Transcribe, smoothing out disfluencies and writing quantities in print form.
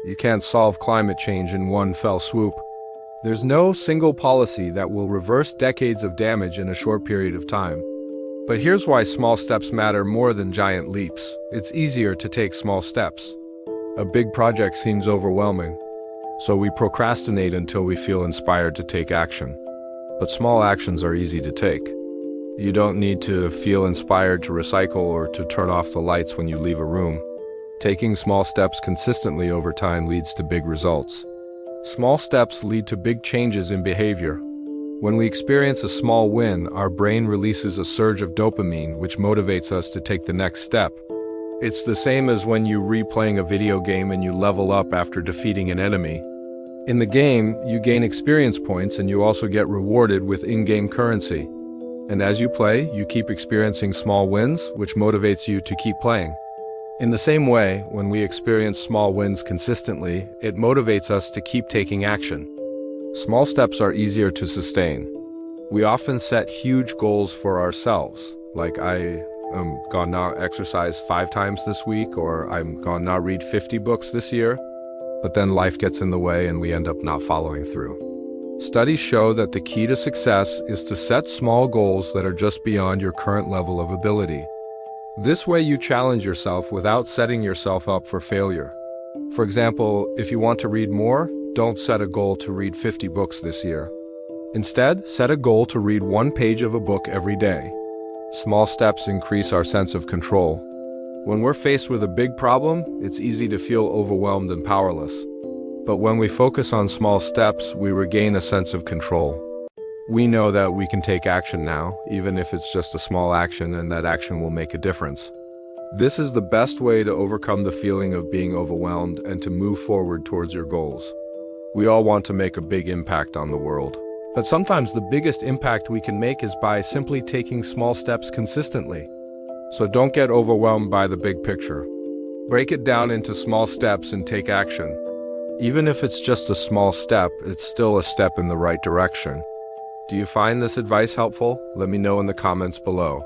You can't solve climate change in one fell swoop. There's no single policy that will reverse decades of damage in a short period of time. But here's why small steps matter more than giant leaps. It's easier to take small steps. A big project seems overwhelming, so we procrastinate until we feel inspired to take action. But small actions are easy to take. You don't need to feel inspired to recycle or to turn off the lights when you leave a room. Taking small steps consistently over time leads to big results. Small steps lead to big changes in behavior. When we experience a small win, our brain releases a surge of dopamine, which motivates us to take the next step. It's the same as when you're replaying a video game and you level up after defeating an enemy. In the game, you gain experience points and you also get rewarded with in-game currency. And as you play, you keep experiencing small wins, which motivates you to keep playing. In the same way, when we experience small wins consistently, it motivates us to keep taking action. Small steps are easier to sustain. We often set huge goals for ourselves, like I am gonna exercise 5 times this week, or I'm gonna read 50 books this year, but then life gets in the way and we end up not following through. Studies show that the key to success is to set small goals that are just beyond your current level of ability. This way you challenge yourself without setting yourself up for failure. For example, if you want to read more, don't set a goal to read 50 books this year. Instead, set a goal to read 1 page of a book every day. Small steps increase our sense of control. When we're faced with a big problem, it's easy to feel overwhelmed and powerless. But when we focus on small steps, we regain a sense of control. We know that we can take action now, even if it's just a small action, and that action will make a difference. This is the best way to overcome the feeling of being overwhelmed and to move forward towards your goals. We all want to make a big impact on the world. But sometimes the biggest impact we can make is by simply taking small steps consistently. So don't get overwhelmed by the big picture. Break it down into small steps and take action. Even if it's just a small step, it's still a step in the right direction. Do you find this advice helpful? Let me know in the comments below.